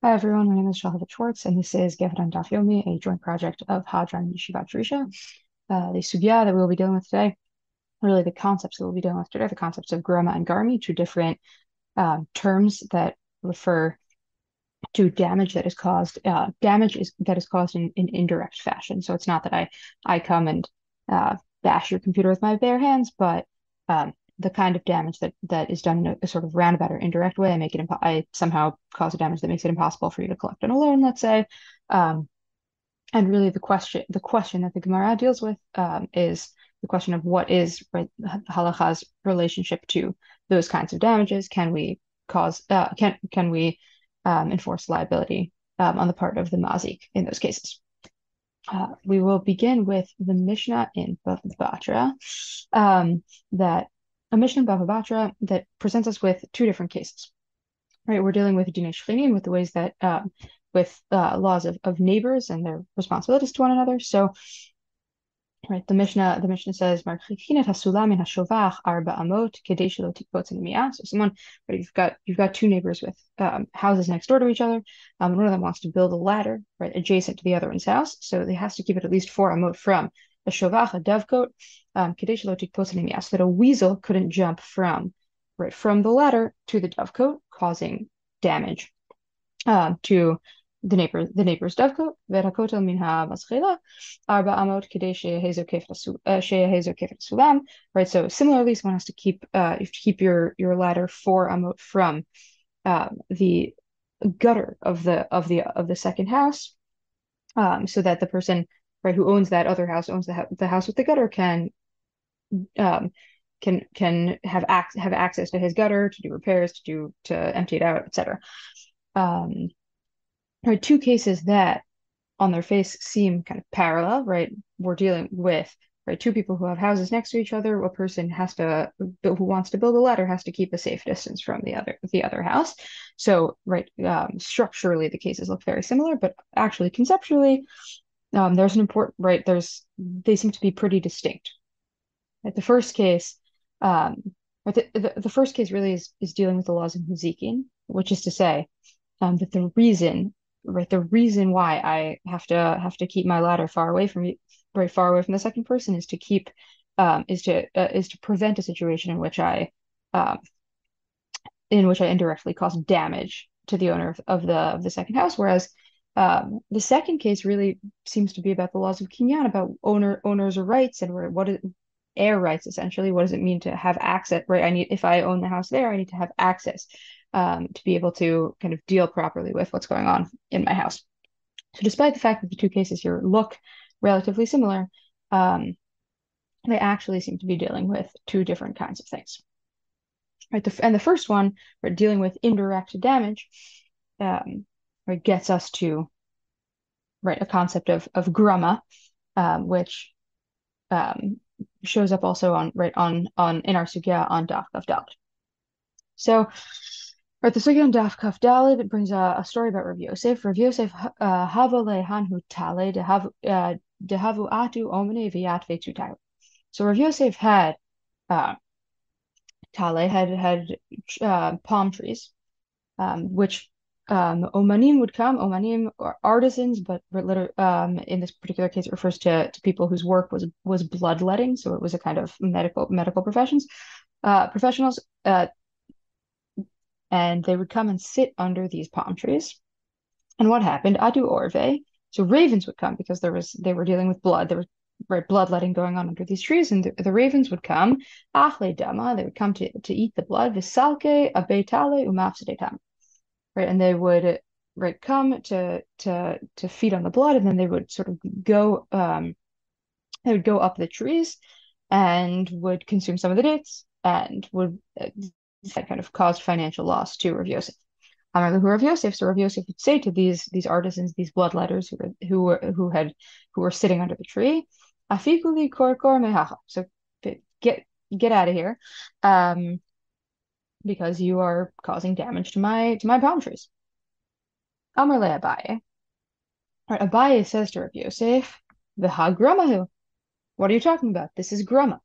Hi everyone, my name is Shalhevet Schwartz, and this is Gefet and a joint project of Hadra and Yeshivat Drisha. The sugya that we'll be dealing with today, really the concepts that we'll be dealing with today, the concepts of Gerama and Garmi, two different terms that refer to damage that is caused in indirect fashion. So it's not that I come and bash your computer with my bare hands, but the kind of damage that is done in a sort of roundabout or indirect way. I somehow cause a damage that makes it impossible for you to collect on a loan, let's say. Um, and really the question that the Gemara deals with is the question of what is right, halacha's relationship to those kinds of damages. Can we enforce liability on the part of the mazik in those cases? We will begin with the Mishnah in Bava Batra, that a Mishnah in Bava Batra that presents us with two different cases. Right, we're dealing with dinei shchenim, with the ways that with laws of neighbors and their responsibilities to one another. So, right, the Mishnah says, "Marchikin et hasulam min hashovach arba amot kedei shelo tikpotz miyah." So, right, you've got two neighbors with houses next door to each other. And one of them wants to build a ladder, right, adjacent to the other one's house. So they has to keep it at least 4 amot from a shovach, a dovecote, kedei shelo tikpotz miyah, so that a weasel couldn't jump from the ladder to the dovecote, causing damage to the neighbor's dovecote. והכותל מן המזחילה 4 אמות כדי שיהיה כפל הסולם. Right, so similarly, someone has to keep you have to keep your ladder 4 amot from the gutter of the second house, so that the person, right, who owns that other house, owns the house with the gutter, um, can have access to his gutter to do repairs, to empty it out, etc. Um, are two cases that on their face seem kind of parallel, right? We're dealing with, right, two people who have houses next to each other. A person who wants to build a ladder has to keep a safe distance from the other house. So, right, structurally the cases look very similar, but actually conceptually, there's an important, right, they seem to be pretty distinct. Right? The first case, right, the first case really is dealing with the laws of benizakin, which is to say, that the reason why I have to keep my ladder far away from you, right, far away from the second person, is to prevent a situation um, in which I indirectly cause damage to the owner of the second house. Whereas the second case really seems to be about the laws of kinyan, about owners' rights, and what is air rights, essentially. What does it mean to have access, right? If I own the house there, I need to have access to be able to kind of deal properly with what's going on in my house. So despite the fact that the two cases here look relatively similar, um, they actually seem to be dealing with two different kinds of things. Right, and the first one, right, dealing with indirect damage, right, gets us to, right, a concept of grama, which um, shows up also on in our sugya on Daf Kaf Dalet. So, right, the sugya on Daf Kaf Dalet, it brings a story about Rav Yosef. Rav Yosef hava lehanhu tale dehavu atu omne viat vetu. So Rav Yosef had tale had palm trees, which omanim would come. Omanim are artisans, but in this particular case, it refers to people whose work was bloodletting, so it was a kind of medical professionals, and they would come and sit under these palm trees. And what happened? Adu orve. So ravens would come because they were dealing with blood. There was, right, bloodletting going on under these trees, and the ravens would come. Achle dama. They would come to eat the blood. Visalke abetale umafsedetam. Right, and they would, right, come to feed on the blood, and then they would sort of go they would go up the trees and would consume some of the dates, and would that kind of caused financial loss to Rav Yosef. Rav Yosef, so Rav Yosef would say to these artisans, these bloodletters who were sitting under the tree, "Afikuli kor kor mehacha." So get out of here, because you are causing damage to my palm trees. Amar le Abaye. Right, Abaye says to Rav Yosef, "V'ha gramahu." What are you talking about? This is grama,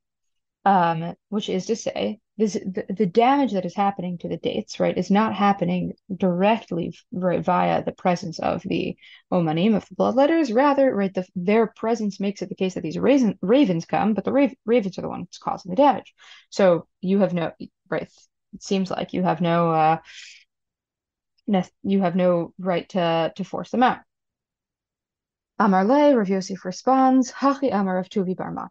which is to say the damage that is happening to the dates, right, is not happening directly, right, via the presence of the omanim, of the bloodletters. Rather, right, their presence makes it the case that these ravens come, but the ravens are the ones causing the damage. So you have no, right, it seems like you have no right to force them out. Amar le, Rav Yosef responds, Hachi Amar of Tuvi bar Matna.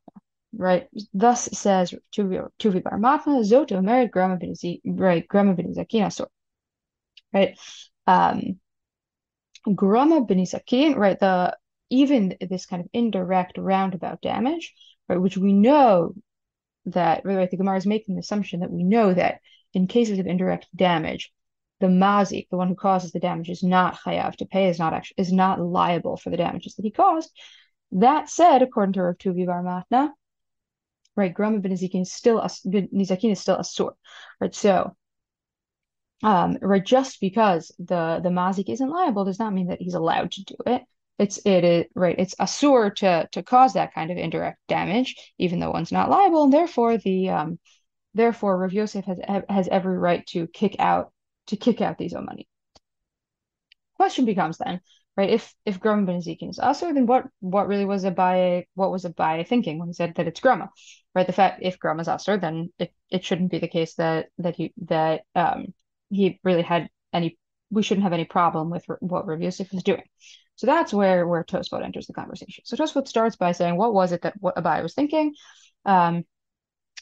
Right, thus says Tuvi bar Matna, Zoto married Grama benizakin assur. Right, Grama benizakin. Right, even this kind of indirect roundabout damage, right, which we know that, right, the Gemara is making the assumption that we know that in cases of indirect damage, the mazik, the one who causes the damage, is not chayav to pay, is not liable for the damages that he caused. That said, according to Rav Tuvi bar Matna, right, Grama benizakin is still assur. Right, so right, just because the mazik isn't liable does not mean that he's allowed to do it. It's assur to cause that kind of indirect damage, even though one's not liable, and therefore Rav Yosef has every right to kick out these omani. Question becomes then, right, if Grama benizakin is assur, then what was Abaye thinking when he said that it's Grama? Right, the fact if Grama is assur, then it shouldn't be the case that he really had any, we shouldn't have any problem with what Rav Yosef was doing. So that's where Tosfot enters the conversation. So Tosfot starts by saying, what was it that what Abaye was thinking? And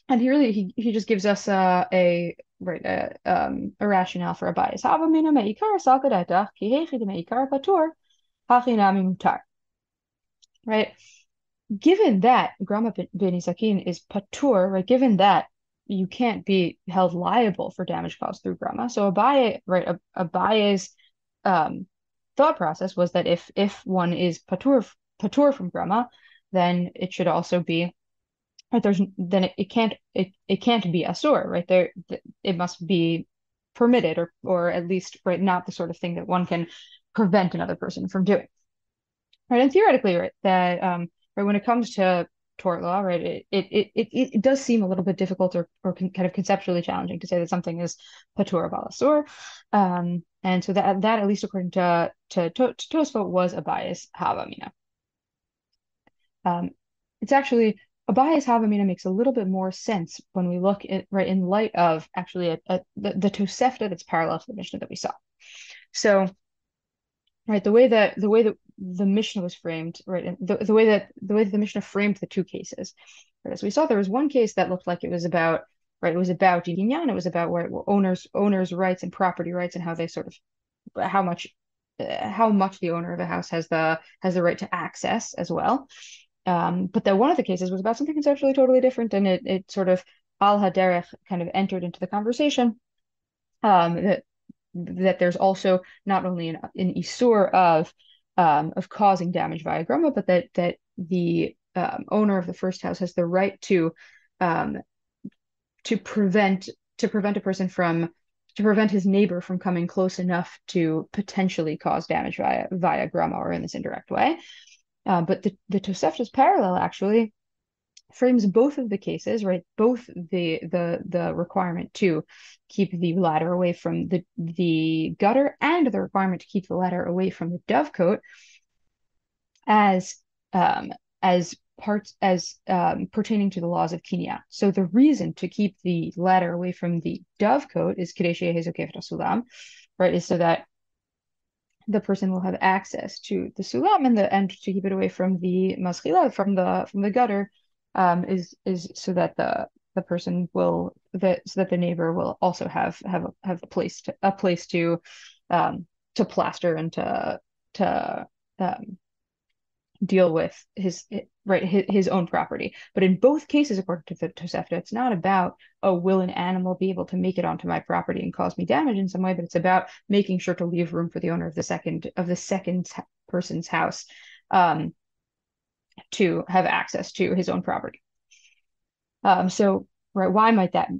he just gives us a rationale for Abaye's havamina meikar salkadeta ki hechi de meikar patur hachinami mutar. Right, given that Grama benizakin is patur, right, given that you can't be held liable for damage caused through Grama. So Abaye's thought process was that if one is patur from Grama, then it should also be, right, it can't be assur, right, there it must be permitted, or at least, right, not the sort of thing that one can prevent another person from doing. Right, and theoretically, right, that right, when it comes to tort law, right, it does seem a little bit difficult or kind of conceptually challenging to say that something is patur bal assur, and so that at least according to Tosfot was Abaye's havamina. It's actually Abaye's havamina makes a little bit more sense when we look at, right, in light of actually at the Tosefta that's parallel to the Mishnah that we saw. So, right, the way that the Mishnah was framed, right, and the way that the Mishnah framed the two cases, right, as we saw, there was one case that looked like it was about, right, it was about Inyan, it was about where owners' rights and property rights, and how they sort of how much the owner of a house has the right to access as well. But that one of the cases was about something conceptually totally different, and it sort of al haderech kind of entered into the conversation, that there's also not only an assur of causing damage via Grama, but that the owner of the first house has the right to prevent his neighbor from coming close enough to potentially cause damage via Grama or in this indirect way. But the Tosefta's parallel actually frames both of the cases, right? Both the requirement to keep the ladder away from the gutter and the requirement to keep the ladder away from the dovecote as pertaining to the laws of Kinya. So the reason to keep the ladder away from the dovecote is Gefet Sulam, right? Is so that the person will have access to the sulam, and to keep it away from the maschila, from the gutter, is so that the person will so that the neighbor will also have a place to plaster and to deal with his own property. But in both cases, according to the Tosefta, it's not about, oh, will an animal be able to make it onto my property and cause me damage in some way, but it's about making sure to leave room for the owner of the second person's house to have access to his own property. So, right, why might that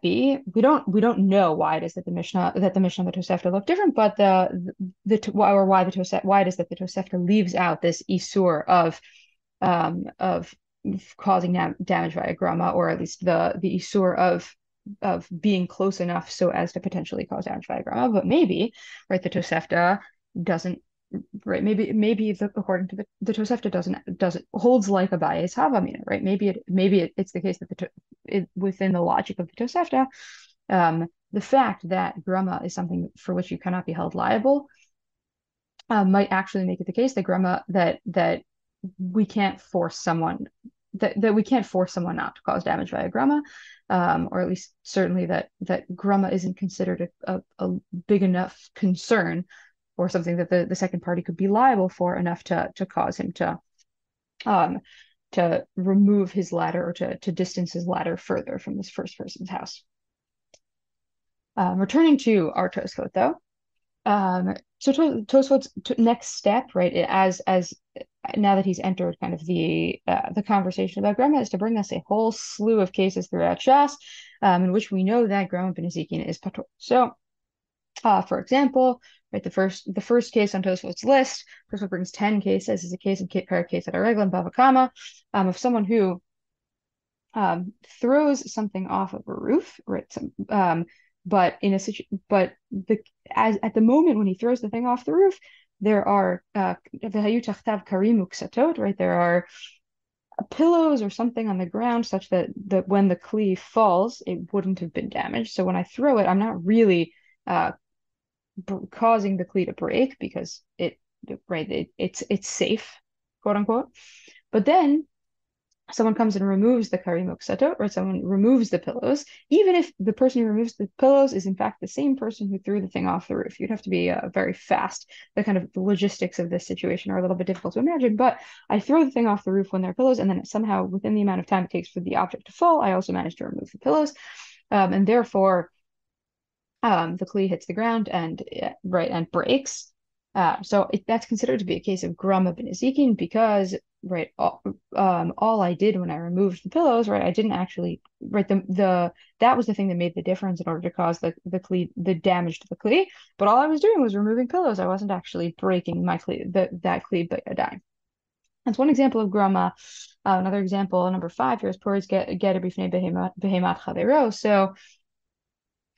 be? We don't know why it is that the Mishnah and the Tosefta look different, but why it is that the Tosefta leaves out this assur of causing damage via Grama, or at least the assur of of being close enough so as to potentially cause damage via grama, but maybe, right, the Tosefta doesn't, right, maybe according to the Tosefta doesn't holds like Abaye's Havamina, right? It's the case that within the logic of the Tosefta, the fact that grama is something for which you cannot be held liable might actually make it the case that grama that we can't force someone that we can't force someone not to cause damage via grama, or at least certainly that grama isn't considered a big enough concern or something that the second party could be liable for enough to cause him to remove his ladder or to distance his ladder further from this first person's house. Returning to our Tosfot though, so Tosfot's next step, right, as now that he's entered kind of the conversation about grama, is to bring us a whole slew of cases throughout Shas, in which we know that grama benizakin is patur. So, for example, right, the first case on Tosfot's list, Tosfot brings 10 cases, is a case in Parak case at a regla in Bava Batra, of someone who throws something off of a roof, right? But at the moment when he throws the thing off the roof, there are right? There are pillows or something on the ground such that when the kli falls, it wouldn't have been damaged. So when I throw it, I'm not really causing the kli to break because it's safe, quote unquote. But then someone comes and removes the kari muksato, or someone removes the pillows, even if the person who removes the pillows is in fact the same person who threw the thing off the roof. You'd have to be very fast. The logistics of this situation are a little bit difficult to imagine, but I throw the thing off the roof when there are pillows, and then somehow within the amount of time it takes for the object to fall, I also manage to remove the pillows. And therefore, the kli hits the ground and breaks. So that's considered to be a case of grama benizakin because all I did when I removed the pillows, right, I didn't actually that was the thing that made the difference in order to cause the damage to the kli. But all I was doing was removing pillows. I wasn't actually breaking my kli, that kli by a dime. That's one example of grama. Another example, number 5 here is poris get a bifnei behemat chavero. So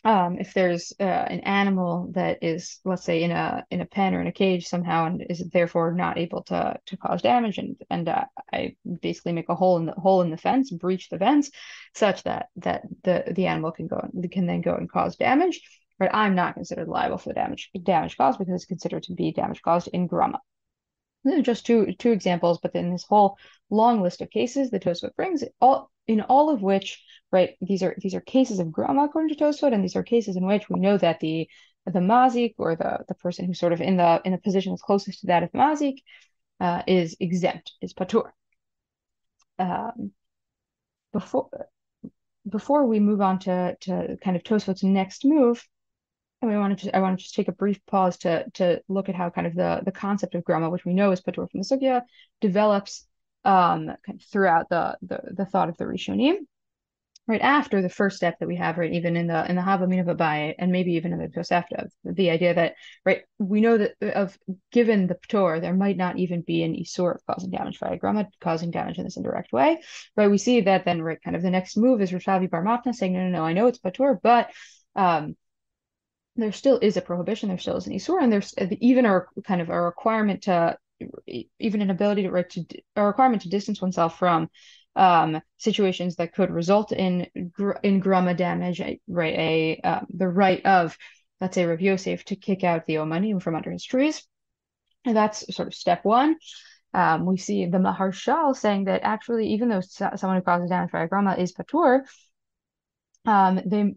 if there's an animal that is, let's say, in a pen or in a cage somehow and is therefore not able to cause damage, and I basically make a hole in the fence, breach the fence, such that the animal can then go and cause damage. Right, I'm not considered liable for the damage caused because it's considered to be damage caused in grama. These are just two examples, but then this whole long list of cases the Tosfot brings, all of which, right, these are cases of grama according to Tosfot, and these are cases in which we know that the mazik, or the person who's sort of in the position that's closest to that of the mazik, is exempt, is patur. Before we move on to kind of Tosfot's next move, and I want to just take a brief pause to look at how kind of the concept of grama, which we know is patur from the sugya, develops kind of throughout the thought of the Rishonim. Right after the first step that we have, right, even in the Havamina of Abaye, and maybe even in the Tosefta, the idea that, right, we know that given the patur, there might not even be an assur of causing damage via grama, causing damage in this indirect way, right? We see that then, right, kind of the next move is Rishavi Bar Matna saying, no, I know it's patur, but there still is a prohibition, there still is an assur, and there's even a kind of a requirement a requirement to distance oneself from situations that could result in grama damage, right? The right of, let's say, Rav Yosef to kick out the Omani from under his trees. And that's sort of step one. We see the Maharshal saying that actually, even though someone who causes damage by grama is patur, they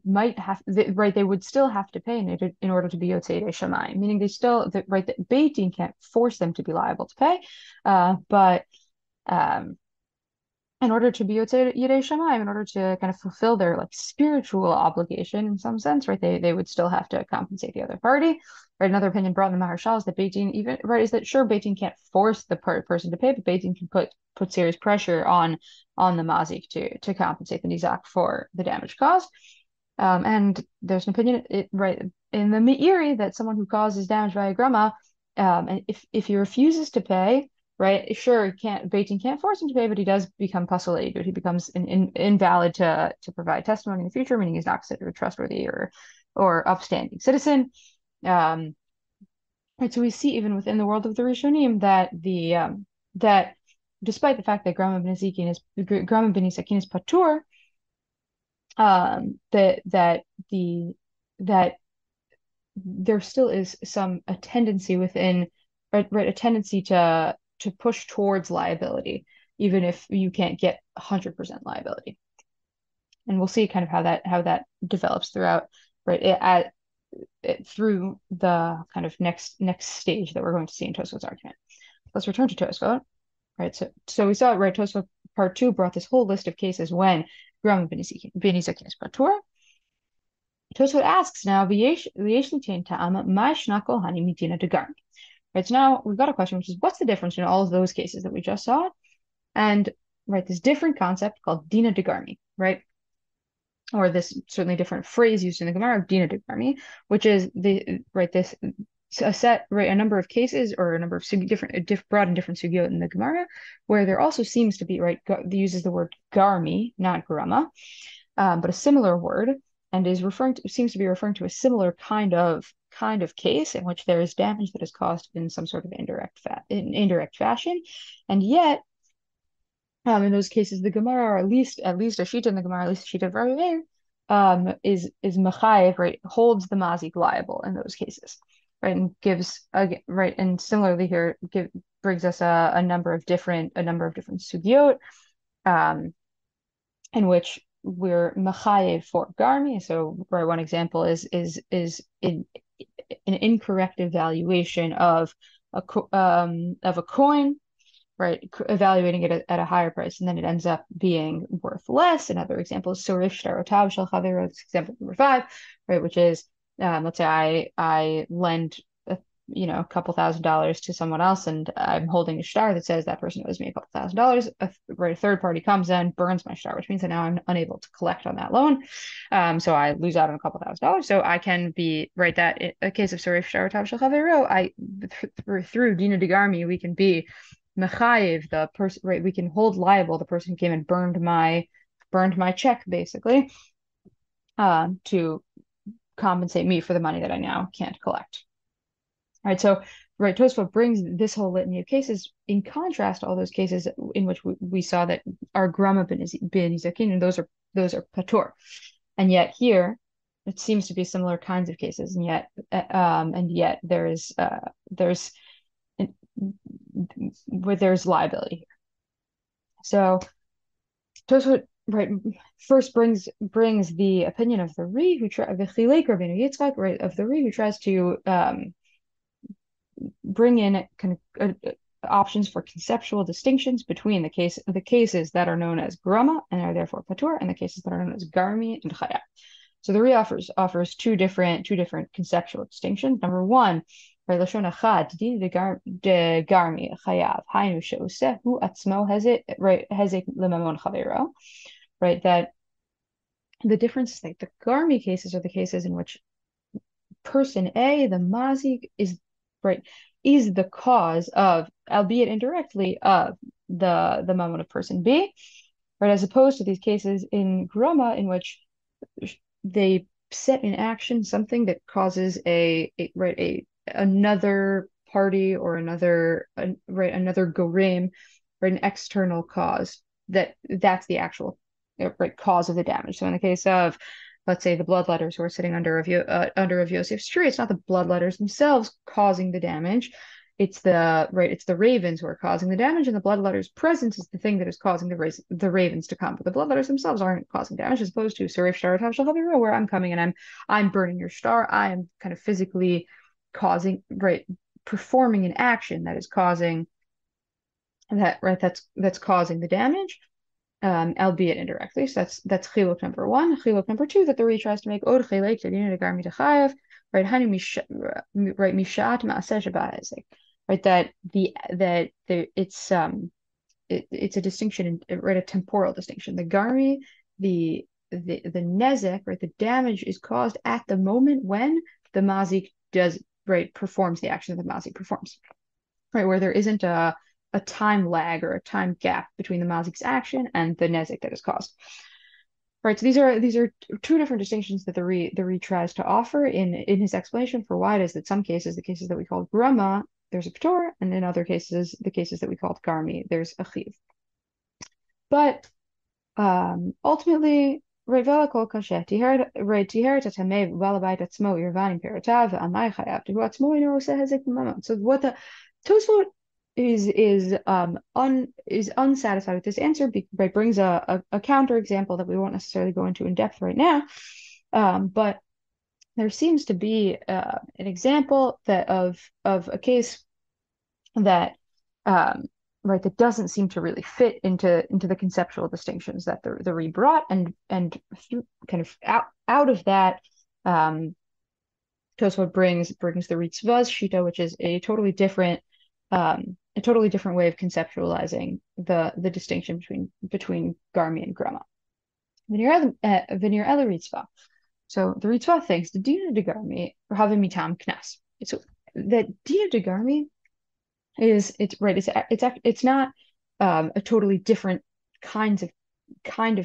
would still have to pay in order to be yotzei shamayim, meaning that Beit Din can't force them to be liable to pay, but in order to be yotzei shamayim, in order to kind of fulfill their spiritual obligation in some sense, right, they would still have to compensate the other party. Right, another opinion brought in the Maharshal is that Beit Din is that sure, Beit Din can't force the person to pay, but Beit Din can put serious pressure on the mazik to compensate the nizak for the damage caused. And there's an opinion, right, in the Meiri that someone who causes damage via grama, and if he refuses to pay, right? Sure, Beit Din can't force him to pay, but he does become pasul eidut. He becomes invalid to provide testimony in the future, meaning he's not considered a trustworthy or upstanding citizen. Right, so we see even within the world of the Rishonim that that despite the fact that Grama benizakin is patur, that there still is a tendency within, right, a tendency to push towards liability, even if you can't get 100% liability. And we'll see kind of how that develops throughout, right, through the kind of next stage that we're going to see in Tosfot's argument. Let's return to Tosfot. Right, so we saw, right, Tosfot part 2 brought this whole list of cases when Gerama benizakin is patur. Tosfot asks now, right, so now we've got a question, which is what's the difference in all of those cases that we just saw, and right, this different concept called dina de Garmi, right, or this certainly different phrase used in the Gemara of dina de Garmi, which is a number of cases or a number of brought in different sugyot in the Gemara, where there also seems to be, right, uses the word Garmi, not Gerama, but a similar word, and seems to be referring to a similar kind of case in which there is damage that is caused in some sort of indirect fashion, and yet in those cases the Gemara, or at least a sheet in the Gemara, at least a sheet of Rabbi Meir, is mechayev, right, holds the mazik liable in those cases, right, and gives right, and similarly here brings us a number of different sugyot in which we're mechayev for Garmi. So, right, one example is an incorrect evaluation of a coin, right, evaluating it at a higher price, and then it ends up being worth less. Another example is example number 5, right, which is let's say I lend a couple $1,000s to someone else, and I'm holding a shtar that says that person owes me a couple $1,000s. A third party comes in, burns my shtar, which means that now I'm unable to collect on that loan. So I lose out on a couple $1,000s. So I can be, right, that in a case of sorif shtar tav shel chavero, through dina de Garmi, we can be mechayev the person, right, we can hold liable the person who came and burned my check, basically, to compensate me for the money that I now can't collect. All right, so, right, Tosfot brings this whole litany of cases in contrast to all those cases in which we saw that are Gerama benizakin, and those are patur, and yet here it seems to be similar kinds of cases, and yet there's where there's liability here. So Tosfot, right, first brings the opinion of the Ri who tries to bring in kind of options for conceptual distinctions between the cases that are known as Gerama and are therefore patur, and the cases that are known as Garmi and Chayav. So the Ri offers two different conceptual distinctions. Number one, right, lashon achad din de Garmi Chayav hainu she'oseh hu atzmo hezek lemamon chavero, right, that the difference is like the Garmi cases are the cases in which person A, the mazik, is the cause of, albeit indirectly, of the mamon of person B, right, as opposed to these cases in Gerama in which they set in action something that causes another party or another gorim, or an external cause that's the actual cause of the damage. So in the case of, let's say, the bloodletters who are sitting under Rav Yosef's tree, it's not the bloodletters themselves causing the damage. It's the ravens who are causing the damage, and the bloodletters' presence is the thing that is causing the ravens to come. But the bloodletters themselves aren't causing damage, as opposed to Sarif Shtar Tav Shel Chavero, where I'm coming and I'm burning your star. I am kind of physically causing, performing an action that is causing that's causing the damage. Albeit indirectly. So that's chiluk number 1. Chiluk number 2, that the Ri tries to make od chilek to dina de Garmi chayav, right, hani mishat maaseh sheba'ezek, right, that it's a distinction, right, a temporal distinction. The Garmi, the nezek, right, the damage is caused at the moment when the mazik performs the action that the mazik performs, right, where there isn't a a time lag or a time gap between the mazik's action and the nezik that is caused. Right, so these are two different distinctions that the Re tries to offer in his explanation for why it is that some cases, the cases that we call Gerama, there's a P'tor, and in other cases, the cases that we call Garmi, there's a Chiv. But ultimately, right, vela kol kashet, right, tiheret atamei v'alabait atzmo yirvanim peratav v'amai chayav tehu atzmo ino oseh hezek b'mamon. So what the Tosfot is unsatisfied with this answer, but brings a counter example that we won't necessarily go into in depth right now. But there seems to be an example that of a case that right, that doesn't seem to really fit into the conceptual distinctions that the Re brought, and kind of out of that, Tosfot brings the Ritzvah's Shita, which is a totally different way of conceptualizing the distinction between Garmi and Gerama. V'nir ela Ritzvah. So the Ritzvah thinks the Dina de Garmi or having mitam knas. So that Dina de Garmi it's not a totally different kind of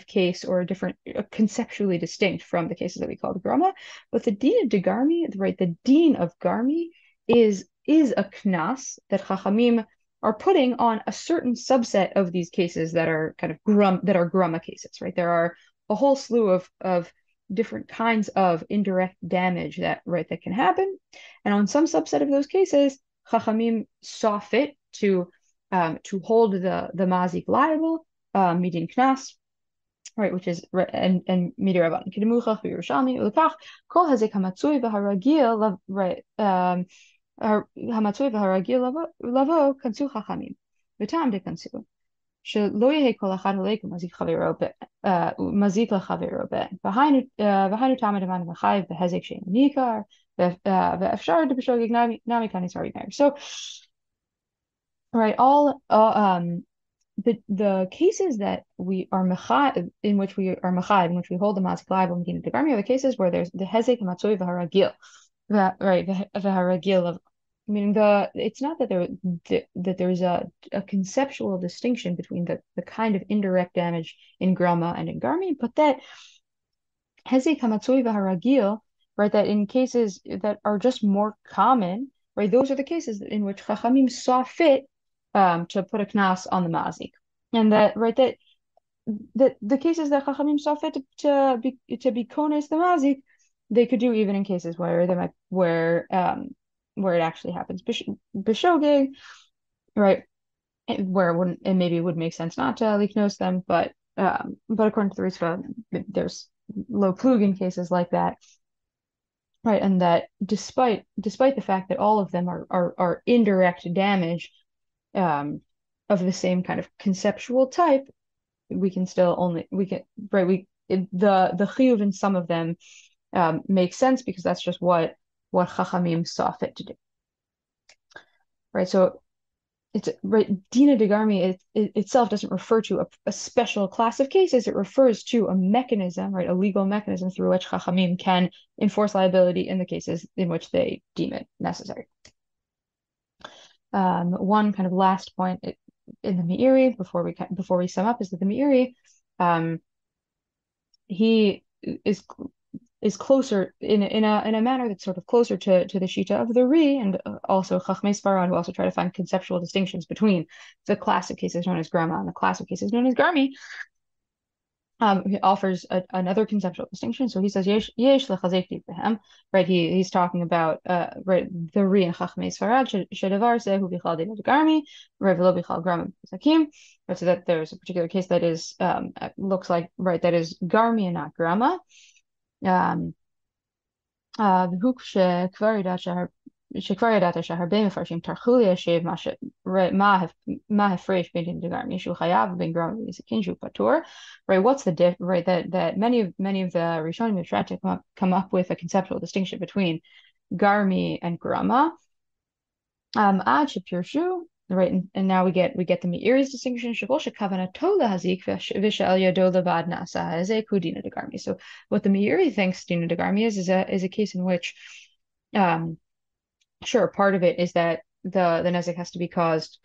case, or a different conceptually distinct from the cases that we call the Gerama, but the Dina de Garmi, right, the Din of Garmi is a knas that Chachamim are putting on a certain subset of these cases that are kind of Gerama cases, right? There are a whole slew of different kinds of indirect damage that can happen, and on some subset of those cases, Chachamim saw fit to hold the mazik liable, midin knas, right, which is and midin Rabbanit kidemuchach v'Yerushalmi ulekach kol hazek hamatzui v'haragil, right, hamatzui v'haragil lavo kansu Chachamim v'tam de kansu shelo yehe kol achad halek mazik chavero mazik lachavero v'hainu tamid aman v'chayiv v'hezek shein nikar. So, right, all the cases that we are in which we hold the mazik liable in the Garmi, are the cases where there's the hezek matzoi v'haragil, right, v'haragil, meaning it's not that there's a conceptual distinction between the kind of indirect damage in Gerama and in Garmi, but that hezek matzoi v'haragil, right, that in cases that are just more common, right, those are the cases in which Chachamim saw fit to put a knas on the mazik, and that, right, that the cases that Chachamim saw fit to be kones the mazik, they could do even in cases where it actually happens b'shogeg, right, where it maybe would make sense not to liknos them, but according to the Rishonim, there's low plugin cases like that. Right, and that despite the fact that all of them are indirect damage of the same kind of conceptual type, the chiyuv in some of them makes sense because that's just what Chachamim saw fit to do. Right, so it's right. Dina de Garmi itself doesn't refer to a special class of cases. It refers to a mechanism, right, a legal mechanism through which Chachamim can enforce liability in the cases in which they deem it necessary. One kind of last point in the Meiri before we sum up is that the Meiri, he is closer in a manner that's sort of closer to the Shita of the Re, and also Chachmei Sfarad, who also try to find conceptual distinctions between the class of cases known as Gerama and the class of cases known as Garmi. He offers another conceptual distinction. So he says yesh lechazek divrei, right? He's talking about right, the Re and Chachmei Sfarad shedavar zehu bichal dina de Garmi, right, v'lo bichal Gerama benizakin. Right, so that there's a particular case that is looks like, right, that is Garmi and not Gerama. שכבר ידעת שהרבה מפרשים טרחו ליישב מה הפרש בין דין דגרמי שהוא חייב ובין גרם בניזקין שהוא פטור. Right, what's the right, that many of the Rishonim have tried to come up with a conceptual distinction between Garmi and Gerama. Ad shepirshu, right, and now we get the Meiri's distinction. Shekol shekavanato lahazik v'shel yado levad nasa hazek hu dina de Garmi. So what the Meiri thinks dina de Garmi is a case in which, sure, part of it is that the nezek has to be caused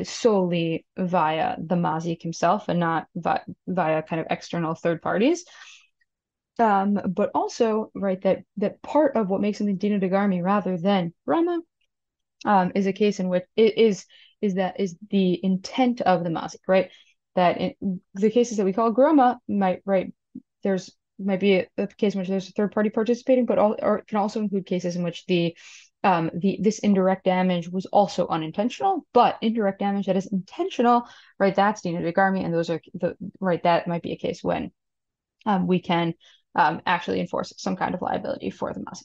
solely via the mazik himself and not via kind of external third parties. But also, right, that part of what makes something dina de Garmi rather than Rama is a case in which it is the intent of the mazik, right? That in the cases that we call Gerama might, right, there's might be a case in which there's a third party participating, but or it can also include cases in which this indirect damage was also unintentional, but indirect damage that is intentional, right? That's dina de Garmi, and those are right, that might be a case when we can actually enforce some kind of liability for the mazik.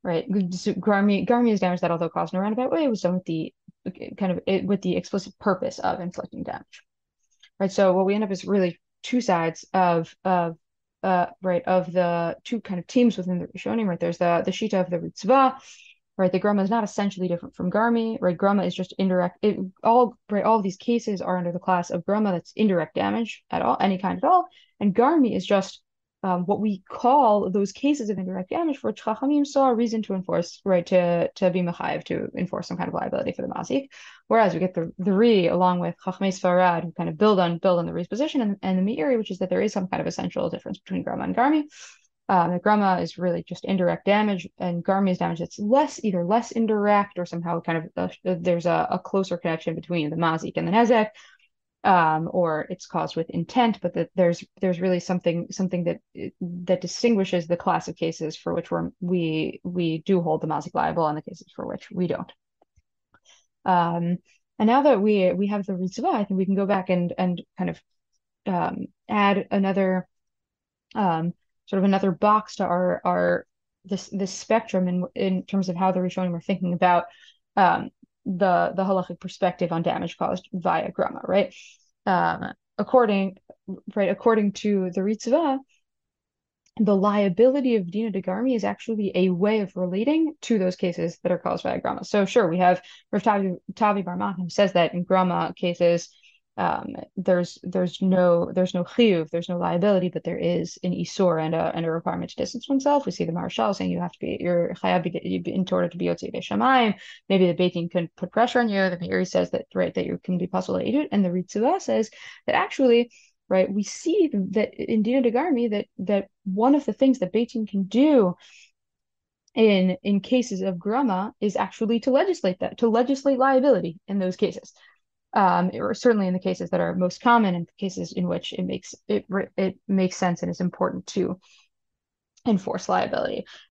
Right. So Garmi is damage that, although caused in a roundabout way, was done with the with the explicit purpose of inflicting damage. Right. So what we end up is really two sides of the two kind of teams within the Rishonim. Right. There's the shita of the Ritzvah. Right. The Gerama is not essentially different from Garmi. Right. Gerama is just indirect. All of these cases are under the class of Gerama that's indirect damage at all, any kind at all. And Garmi is just what we call those cases of indirect damage for which Chachamim saw a reason to enforce, right, to be mechayev, to enforce some kind of liability for the mazik. Whereas we get the Ri along with Chachamei Sfarad, who kind of build on the Ri's position, and the Meiri, which is that there is some kind of essential difference between Gerama and Garmi. The Gerama is really just indirect damage, and Garmi is damage that's either less indirect or somehow kind of there's a closer connection between the mazik and the nezek. Or it's caused with intent, but that there's really something that distinguishes the class of cases for which we do hold the mazik liable and the cases for which we don't. And now that we have the Ritzvah, I think we can go back and kind of add another sort of another box to our this spectrum in terms of how the Rishonim are thinking about the halachic perspective on damage caused via Gerama, right? According to the Ritzvah, the liability of dina de Garmi is actually a way of relating to those cases that are caused by Gerama. So sure, we have Rav Tavi Bar Machna who says that in Gerama cases, there's no chiyuv, there's no liability, but there is an assur and a requirement to distance oneself. We see the Marshal saying you're chayav in order to be yotzei shamayim. Maybe the Beit Din can put pressure on you. The Meiri says that, right, that you can be possible to eat, and the Ritzvah says that actually, right, we see that in dina de Garmi that one of the things that Beit Din can do in cases of Gerama is actually to legislate liability in those cases. Or certainly in the cases that are most common, and cases in which it makes sense and is important to enforce liability.